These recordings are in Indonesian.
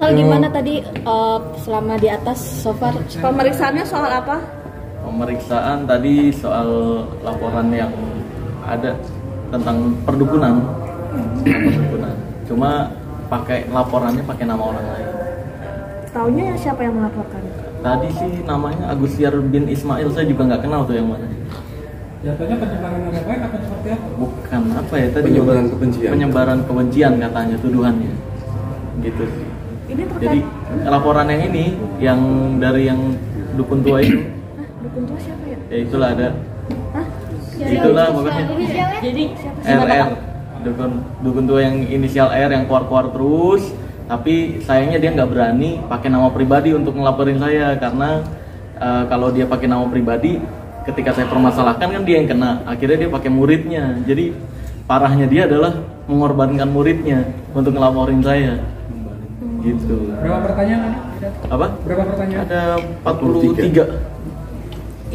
Uncle gimana tadi selama di atas so far? Pemeriksaannya soal apa? Pemeriksaan tadi soal laporan yang ada tentang perdukunan. Perdukunan. Cuma laporannya pakai nama orang lain. Taunya siapa yang melaporkan? Tadi sih namanya Agustiar bin Ismail, saya juga nggak kenal tuh yang mana. Jatuhnya penyebaran nama baik atau seperti apa? Bukan apa ya tadi? Penyebaran kebencian. Penyebaran kebencian katanya tuduhannya. Gitu sih. Ini terkait. Jadi laporan yang ini yang dari yang dukun tua itu. Dukun tua siapa ya? Ya itulah ada. Hah? Itulah pokoknya. Jadi RR. Dukun tua yang inisial R yang keluar-keluar terus. Tapi sayangnya dia nggak berani pakai nama pribadi untuk ngelaporin saya karena kalau dia pakai nama pribadi, ketika saya permasalahkan kan dia yang kena. Akhirnya dia pakai muridnya. Jadi parahnya dia adalah mengorbankan muridnya untuk ngelaporin saya. Gitu. Berapa pertanyaan? Apa? Berapa pertanyaan? Ada 43.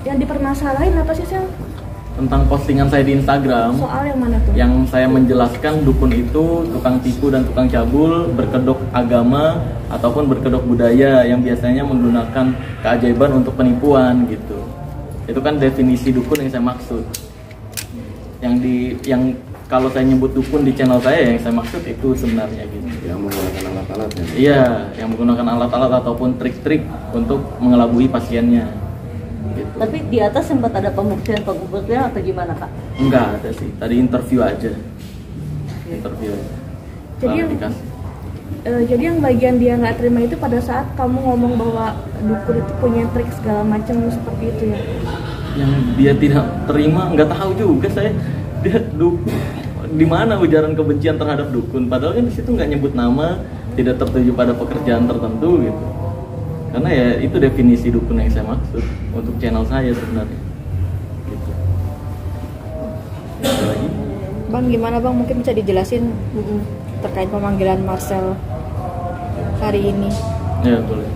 Yang dipermasalahin apa sih, Sel? Tentang postingan saya di Instagram. Soal yang mana tuh? Yang saya menjelaskan dukun itu tukang tipu dan tukang cabul, berkedok agama ataupun berkedok budaya yang biasanya menggunakan keajaiban untuk penipuan gitu. Itu kan definisi dukun yang saya maksud. Yang kalau saya nyebut dukun di channel saya yang saya maksud itu sebenarnya gitu. Yang menggunakan alat-alat ya? Iya, yang menggunakan alat-alat ataupun trik-trik untuk mengelabui pasiennya. Gitu. tapi di atas sempat ada pembuktian atau gimana Kak? Enggak ada sih, tadi interview aja. Interview aja. Jadi jadi yang bagian dia nggak terima itu pada saat kamu ngomong bahwa dukun itu punya trik segala macam seperti itu ya? Yang dia tidak terima, nggak tahu juga saya. Dia di mana ujaran kebencian terhadap dukun? Padahal kan di situ nggak nyebut nama, tidak tertuju pada pekerjaan tertentu gitu. Karena ya itu definisi dukun yang saya maksud untuk channel saya sebenarnya. Gitu. Ada lagi? Bang gimana Bang, mungkin bisa dijelasin terkait pemanggilan Marcel hari ini Ya boleh.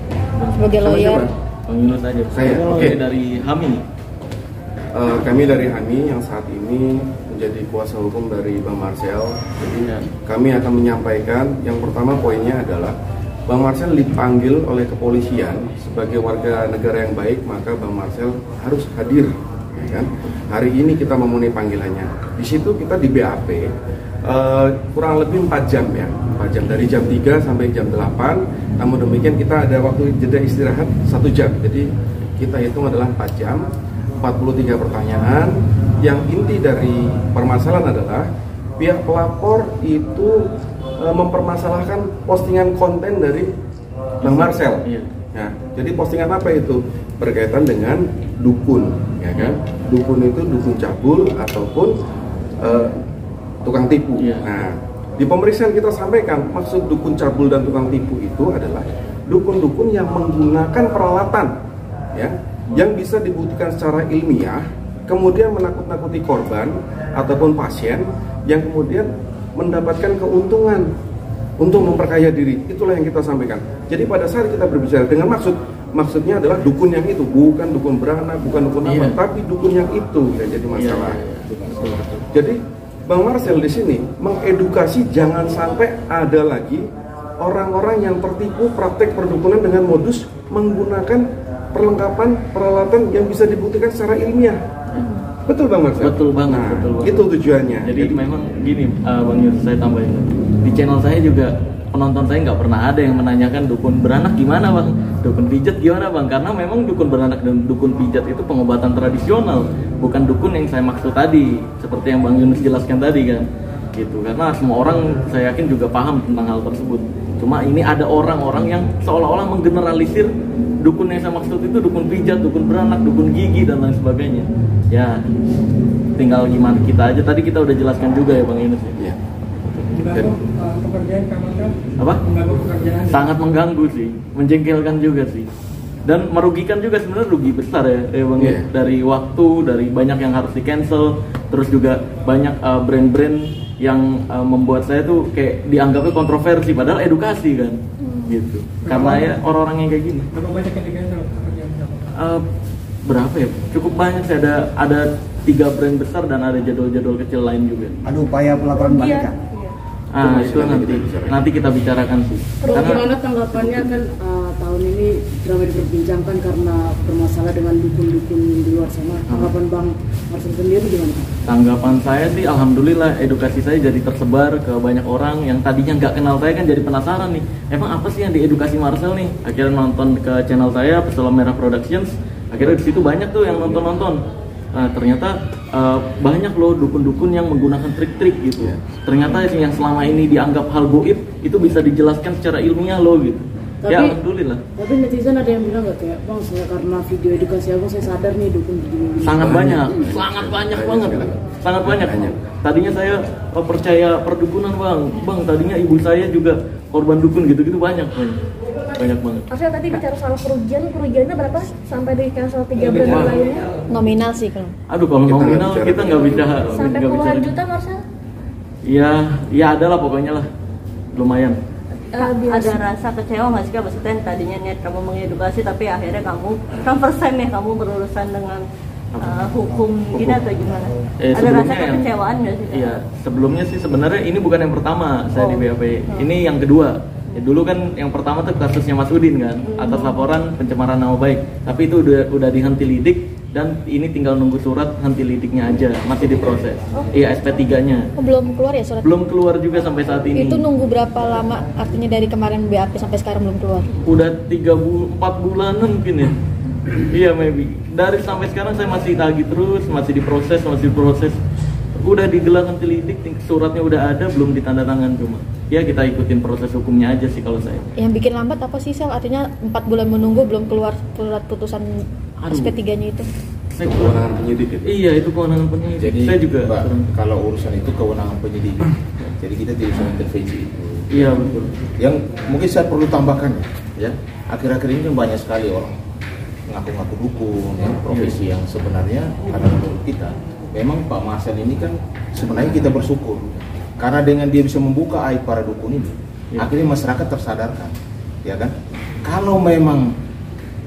sebagai lawyer? Bang Yunus aja. Saya, oke. Dari HAMI. Kami dari HAMI yang saat ini menjadi kuasa hukum dari Bang Marcel. Jadi kami akan menyampaikan yang pertama poinnya adalah Bang Marcel dipanggil oleh kepolisian sebagai warga negara yang baik, maka Bang Marcel harus hadir, ya kan? Hari ini kita memenuhi panggilannya. Di situ kita di BAP kurang lebih 4 jam ya, 4 jam dari jam 3 sampai jam 8. Namun demikian kita ada waktu jeda istirahat 1 jam. Jadi kita hitung adalah 4 jam, 43 pertanyaan. Yang inti dari permasalahan adalah pihak pelapor itu mempermasalahkan postingan konten dari Bang Marcel. Iya. Nah, jadi postingan apa itu? Berkaitan dengan dukun, ya kan? Dukun itu dukun cabul ataupun tukang tipu. Iya. Nah, di pemeriksaan kita sampaikan maksud dukun cabul dan tukang tipu itu adalah dukun-dukun yang menggunakan peralatan, ya, yang bisa dibuktikan secara ilmiah, kemudian menakut-nakuti korban ataupun pasien, yang kemudian mendapatkan keuntungan untuk memperkaya diri. Itulah yang kita sampaikan. Jadi pada saat kita berbicara dengan maksudnya adalah dukun yang itu, bukan dukun beranak, bukan dukun apa, tapi dukun yang itu yang jadi masalah. Jadi Bang Marcel di sini mengedukasi jangan sampai ada lagi orang-orang yang tertipu praktek perdukunan dengan modus menggunakan perlengkapan peralatan yang bisa dibuktikan secara ilmiah. Betul Bang Marcel? Betul banget, Nah, betul banget. itu tujuannya. Jadi memang gini, Bang Yunus, saya tambahin. Di channel saya juga penonton saya nggak pernah ada yang menanyakan dukun beranak gimana Bang, dukun pijat gimana Bang, karena memang dukun beranak dan dukun pijat itu pengobatan tradisional, bukan dukun yang saya maksud tadi, seperti yang Bang Yunus jelaskan tadi kan. Gitu, karena semua orang saya yakin juga paham tentang hal tersebut. Cuma ini ada orang-orang yang seolah-olah menggeneralisir dukun yang saya maksud itu dukun pijat, dukun beranak, dukun gigi dan lain sebagainya. Ya, tinggal gimana kita aja. Tadi kita udah jelaskan juga ya Bang Yunus. Ya. Mengganggu pekerjaan kamu kan? Apa? Mengganggu pekerjaan. Sangat mengganggu sih, menjengkelkan juga sih, dan merugikan juga sebenarnya, rugi besar ya Bang. Yeah. Dari waktu, dari banyak yang harus di cancel, terus juga banyak brand-brand yang membuat saya tuh kayak dianggapnya kontroversi, padahal edukasi kan, gitu. Karena ya orang-orang yang kayak gini. Berapa banyak yang di-cancel pekerjaan kamu? Berapa ya? Cukup banyak sih, ada 3 brand besar dan ada jadwal-jadwal kecil lain juga. Ada upaya pelaporan balik kan? Itu nanti kita bicarakan sih. Bagaimana tanggapannya kan tahun ini ramai diperbincangkan karena bermasalah dengan dukun-dukun di luar sana. Tanggapan Bang Marcel sendiri gimana? Tanggapan saya sih alhamdulillah edukasi saya jadi tersebar ke banyak orang yang tadinya nggak kenal saya kan jadi penasaran nih. Emang apa sih yang diedukasi Marcel nih? Akhirnya nonton ke channel saya Pesulap Merah Productions. Akhirnya di situ banyak tuh yang nonton. Ternyata banyak loh dukun-dukun yang menggunakan trik-trik gitu. Ternyata yang selama ini dianggap hal goib itu bisa dijelaskan secara ilmiah loh gitu. Tapi, ya alhamdulillah. Tapi netizen ada yang bilang nggak kayak Bang, saya karena video edukasi aku saya sadar nih dukun begini. Sangat banyak banget. Sangat banyak. Tadinya saya percaya perdukunan bang. Tadinya ibu saya juga korban dukun gitu-gitu banyak banget. Maksudnya tadi bicara soal kerugiannya berapa sampai di cancel 3 brand lainnya? Nominal sih kalau. Aduh kalau nominal kita nggak bicara. Sampai puluhan juta Marcel? Ya ada lah pokoknya lah, lumayan. Ada rasa kecewa nggak sih Kak? Maksudnya tadinya niat kamu mengedukasi tapi akhirnya kamu kan first time ya kamu berurusan dengan hukum gini atau gimana? Ada rasa kekecewaan nggak sih Kak? Iya, sebelumnya sih sebenarnya ini bukan yang pertama saya di BAP, ini yang kedua. Dulu kan yang pertama tuh kasusnya Mas Udin kan, atas laporan pencemaran nama baik. Tapi itu udah dihenti lidik dan ini tinggal nunggu surat henti lidiknya aja, masih diproses. Iya, SP3-nya. Belum keluar ya surat? Belum keluar juga sampai saat ini. Itu nunggu berapa lama? Artinya dari kemarin BAP sampai sekarang belum keluar? Udah 4 bulanan mungkin ya. Iya, maybe. Dari sampai sekarang saya masih tagih terus, masih diproses. Udah digelar henti lidik, suratnya udah ada, belum ditandatangan cuma. Ya kita ikutin proses hukumnya aja sih kalau saya. Yang bikin lambat apa sih Sel? Artinya 4 bulan menunggu belum keluar surat putusan SP3-nya itu? Kewenangan penyidik itu. Iya, itu kewenangan penyidik. Jadi saya juga Mbak, kalau urusan itu kewenangan penyidik. Jadi kita tidak bisa intervensi itu. Iya betul. Yang mungkin saya perlu tambahkan ya. Akhir-akhir ini kan banyak sekali orang ngaku-ngaku dukun ya, profesi yang sebenarnya karena menurut kita memang Pak Marcel ini kan sebenarnya kita bersyukur karena dengan dia bisa membuka aib para dukun ini, akhirnya masyarakat tersadarkan, ya kan? Kalau memang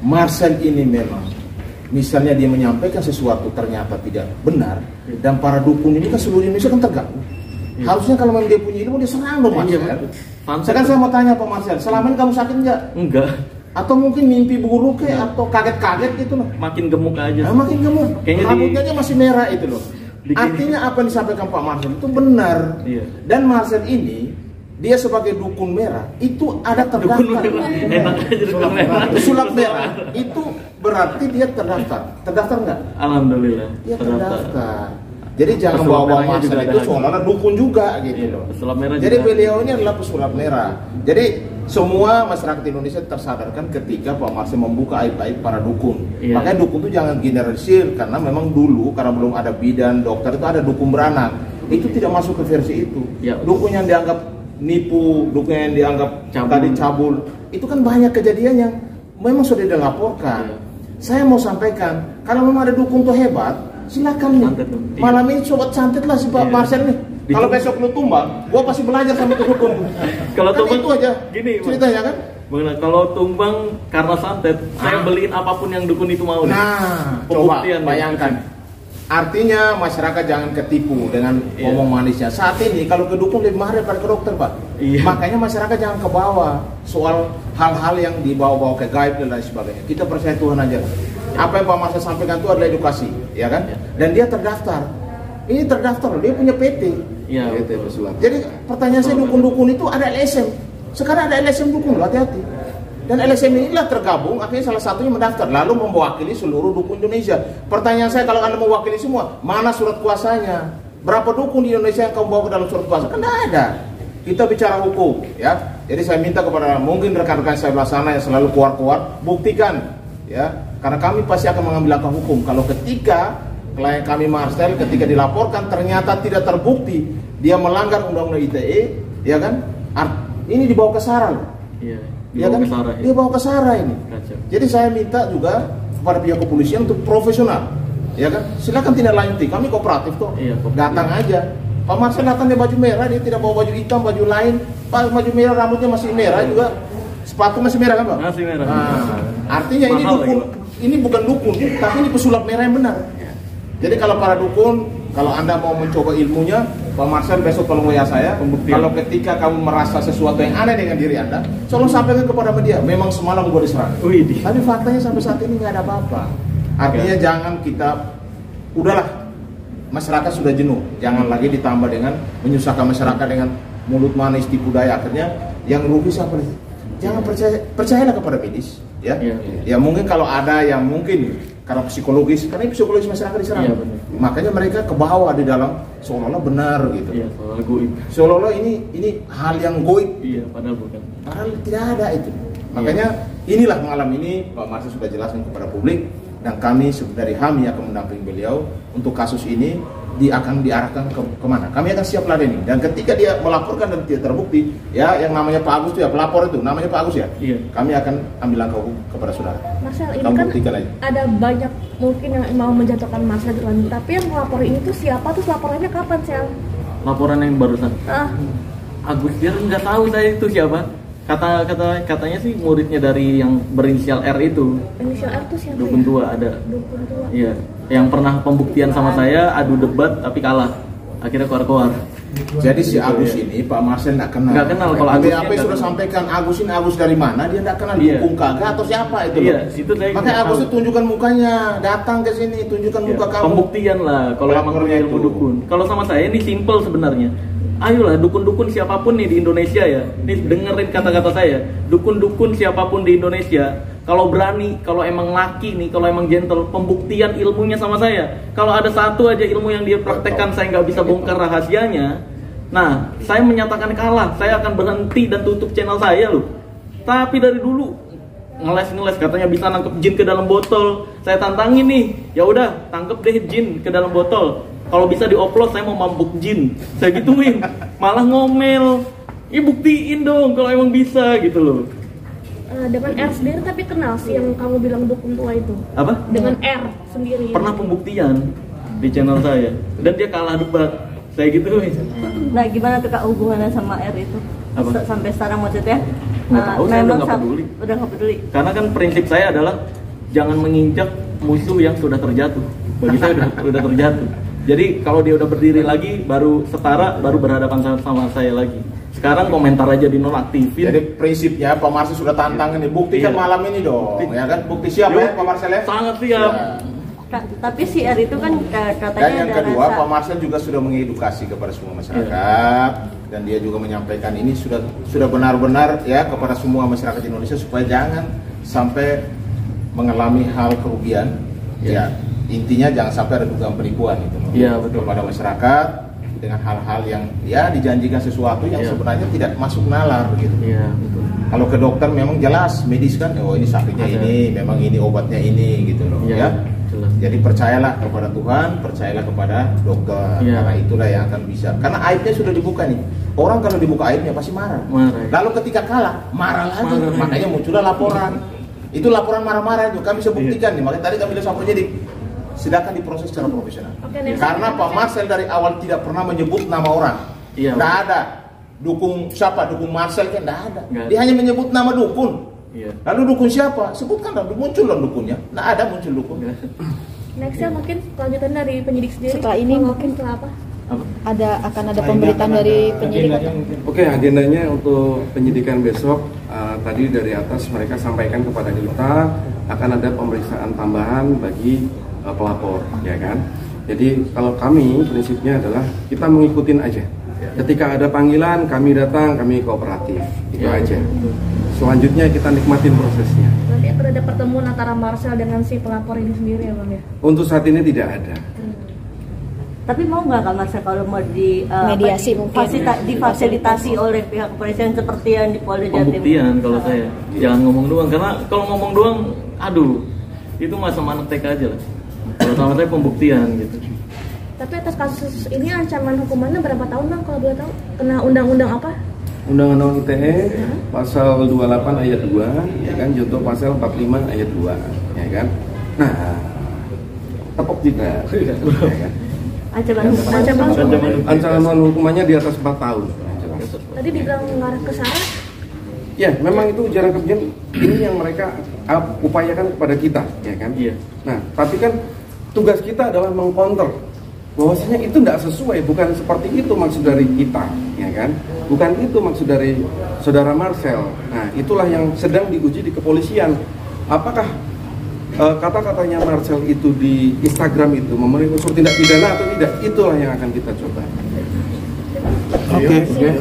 Marcel ini memang misalnya dia menyampaikan sesuatu ternyata tidak benar dan para dukun ini kan seluruh Indonesia kan terganggu. Harusnya kalau memang dia punya ilmu dia serang dong Marcel. Sekarang saya mau tanya Pak Marcel, selama ini kamu sakit nggak? Enggak. Atau mungkin mimpi buruk kayak atau kaget-kaget gitu loh. Makin gemuk aja. Makin gemuk. Rambutnya aja masih merah itu loh. Artinya apa yang disampaikan Pak Marcel itu benar. Iya. Dan Marcel ini dia sebagai dukun merah itu ada terdaftar. Sulap merah itu berarti dia terdaftar. Terdaftar nggak? Alhamdulillah. Dia terdaftar. Jadi jangan bawa Marcel itu seolah-olah dukun juga gitu loh. Pesulap merah. Jadi beliau ini adalah pesulap merah. Jadi semua masyarakat Indonesia tersadarkan ketika Pak Marcel membuka aib-aib para dukun. Makanya dukun itu jangan generalisir karena memang dulu karena belum ada bidan, dokter itu ada dukun beranak. Itu tidak masuk ke versi itu. Dukun yang dianggap nipu, dukun yang dianggap cabul. Itu kan banyak kejadian yang memang sudah dilaporkan. Saya mau sampaikan, kalau memang ada dukun tuh hebat, silakan nih. Malam ini sobat santet lah si Pak Marcel nih. Kalau besok lu tumbang, gua pasti belajar sama itu dukun. Kalau kan itu aja gini, ceritanya kan? Kalau tumbang karena santet, saya beliin apapun yang dukun itu mau. Nah, coba bayangkan. Artinya masyarakat jangan ketipu dengan ngomong manisnya. Saat ini kalau ke dukun lebih mahal daripada ke dokter, Pak. Makanya masyarakat jangan ke bawah soal hal-hal yang dibawa-bawa ke gaib dan lain sebagainya. Kita percaya Tuhan aja. Apa yang Pak Marcel sampaikan itu adalah edukasi, ya kan? Dan dia terdaftar. Ini terdaftar, dia punya PT. Iya, jadi pertanyaan saya dukun-dukun itu ada LSM. Sekarang ada LSM dukun, hati-hati. Dan LSM inilah tergabung, akhirnya salah satunya mendaftar, lalu mewakili seluruh dukun Indonesia. Pertanyaan saya, kalau Anda mewakili semua, mana surat kuasanya? Berapa dukun di Indonesia yang kamu bawa ke dalam surat kuasa? Kan tidak ada. Kita bicara hukum, ya. Jadi saya minta kepada mungkin rekan-rekan saya belah sana yang selalu keluar-keluar, buktikan, ya. Karena kami pasti akan mengambil langkah hukum. Kalau ketika klien kami Marcel ketika dilaporkan ternyata tidak terbukti dia melanggar undang-undang ITE, ya kan? Ini dibawa ke SARA loh. Iya. Ya kan? Dia bawa ke SARA ini. Kacau. Jadi saya minta juga kepada pihak kepolisian untuk profesional, ya kan? Silakan tindak lanjuti. Kami kooperatif kok. Iya, datang aja. Pak Marcel datang dia baju merah, dia tidak bawa baju hitam, baju lain. Pak baju merah, rambutnya masih merah juga. Sepatu masih merah kan, Pak? Masih merah. Nah, artinya ini dukun, ini bukan dukun, tapi ini pesulap merah yang benar. Jadi kalau para dukun, kalau Anda mau mencoba ilmunya, Pak Marcel besok kalau ya saya, kalau ketika kamu merasa sesuatu yang aneh dengan diri Anda, tolong sampaikan kepada media. Memang semalam gue diserang. Tapi faktanya sampai saat ini nggak ada apa-apa. Artinya jangan kita, udahlah, masyarakat sudah jenuh. Jangan lagi ditambah dengan menyusahkan masyarakat dengan mulut manis tipu daya. Akhirnya yang rugi siapa nih? Jangan percayalah kepada medis. Ya mungkin kalau ada yang mungkin karena psikologis masyarakat diserang. Makanya mereka ke bawah di dalam seolah-olah benar gitu. Seolah-olah ini hal yang goib. Padahal bukan. Padahal tidak ada itu. Makanya inilah malam ini Pak Marcel sudah jelaskan kepada publik, dan kami dari HAMI akan mendampingi beliau untuk kasus ini akan diarahkan kemana. Kami akan siap ladeni, dan ketika dia melaporkan dan tidak terbukti, ya yang namanya Pak Agus itu ya, pelapor itu namanya Pak Agus ya, kami akan ambil langkah hukum kepada saudara. Marcel, ini kan ada banyak mungkin yang mau menjatuhkan Marcel gitu kan, tapi yang melapor ini tuh siapa, terus laporannya kapan, Sel? Laporan yang barusan? Agus dia nggak tahu saya itu siapa. Katanya sih muridnya dari yang berinisial R itu. Inisial R itu siapa? Dukun tua ada. Dukun tua. Iya, yang pernah pembuktian sama saya, adu debat tapi kalah. Akhirnya keluar. Jadi si Agus ini Pak Marcel nggak kenal. Nggak kenal. Kalau Agus apa sudah sampaikan Agus ini Agus dari mana? Dia nggak kenal dukun kagak atau siapa itu. Iya, situ saya. Makanya Agus itu tunjukkan mukanya, datang ke sini, tunjukkan muka kamu. Pembuktian lah kalau emang punya ilmu dukun. Kalau sama saya ini simple sebenarnya. Ayolah dukun-dukun siapapun nih di Indonesia ya. Nih dengerin kata-kata saya. Dukun-dukun siapapun di Indonesia, kalau berani, kalau emang laki nih, kalau emang gentle, pembuktian ilmunya sama saya. Kalau ada satu aja ilmu yang dia praktekkan saya nggak bisa bongkar rahasianya, nah saya menyatakan kalah. Saya akan berhenti dan tutup channel saya loh. Tapi dari dulu ngeles katanya bisa nangkep jin ke dalam botol. Saya tantangin nih, ya udah tangkep deh jin ke dalam botol. Kalau bisa dioplos saya mau mabuk jin. Saya gituin. Malah ngomel. Buktiin dong kalau emang bisa gitu loh. Dengan R sendiri tapi kenal sih yang kamu bilang dukun tua itu. Apa? Dengan R sendiri. Pernah pembuktian di channel saya dan dia kalah debat. Saya gituin. Nah, gimana tuh Kak hubungannya sama R itu? Apa? Sampai sekarang maksudnya? Nggak tahu, saya udah nggak peduli. Udah nggak peduli. Karena kan prinsip saya adalah jangan menginjak musuh yang sudah terjatuh. Bagi saya udah terjatuh. Jadi kalau dia udah berdiri lagi, baru setara, baru berhadapan sama saya lagi. Sekarang komentar aja dinonaktifin. Jadi prinsipnya Pak Marcel sudah tantang ini, buktikan malam ini dong, ya kan? Bukti siap ya Pak Marcel ya? Sangat siap. Ya. Tapi si R itu kan katanya. Dan yang kedua, Pak Marcel juga sudah mengedukasi kepada semua masyarakat, dan dia juga menyampaikan ini sudah benar-benar ya kepada semua masyarakat Indonesia supaya jangan sampai mengalami hal kerugian. Ya. Intinya jangan sampai ada dugaan penipuan itu kepada masyarakat dengan hal-hal yang ya dijanjikan sesuatu yang sebenarnya tidak masuk nalar gitu. Betul. Kalau ke dokter memang jelas medis kan, oh ini sakitnya ini, memang ini obatnya ini gitu loh ya. Jelas. Jadi percayalah kepada Tuhan, percayalah kepada dokter, karena itulah yang akan bisa. Karena aibnya sudah dibuka nih. Orang kalau dibuka aibnya pasti marah. Lalu ketika kalah marah lagi, makanya muncullah laporan. Itu laporan marah-marah itu kami bisa buktikan nih. Makanya tadi kami udah sampai jadi silakan diproses secara profesional. Karena Pak Marcel dari awal tidak pernah menyebut nama orang. Tidak ada dukung siapa, dukung Marcel kan tidak ada. Dia hanya menyebut nama dukun. Lalu dukun siapa? Sebutkan dong, muncul dong dukunnya. Tidak ada muncul dukun. Nextnya mungkin kelanjutan dari penyidik sendiri. Setelah ini mungkin setelah apa? Akan ada pemberitaan dari penyidik. Oke, agendanya untuk penyidikan besok tadi dari atas mereka sampaikan kepada kita akan ada pemeriksaan tambahan bagi pelapor, ya kan. Jadi kalau kami prinsipnya adalah kita mengikutin aja. Ketika ada panggilan kami datang, kami kooperatif, itu aja. Selanjutnya kita nikmatin prosesnya. Berarti akan ada pertemuan antara Marcel dengan si pelapor ini sendiri ya Bang ya? Untuk saat ini tidak ada. Tapi mau nggak Kak Marcel kalau mau di mediasi mungkin difasilitasi oleh pihak kepolisian seperti yang di Polda Jawa Timur? Pembuktian kalau saya, jangan ngomong doang, karena kalau ngomong doang, aduh, itu masa anak TK aja lah. Kalau sama saya pembuktian gitu. Tapi atas kasus ini ancaman hukumannya berapa tahun Bang kalau boleh tahu? Kena undang-undang apa? Undang-undang ITE pasal 28 ayat 2, ya kan, junto pasal 45 ayat 2, ya kan. Nah, tepuk juga, ya kan. Ancaman hukumannya di atas 4 tahun. Tadi dibilang mengarah ke syarat? Ya, memang itu ujaran kebencian ini yang mereka upayakan kepada kita, ya kan. Nah, tapi kan tugas kita adalah mengcounter bahwasanya itu tidak sesuai, bukan seperti itu maksud dari kita, ya kan? Bukan itu maksud dari saudara Marcel. Nah, itulah yang sedang diuji di kepolisian. Apakah kata-katanya Marcel itu di Instagram itu memenuhi unsur tindak pidana atau tidak? Itulah yang akan kita coba. Oke. Ya.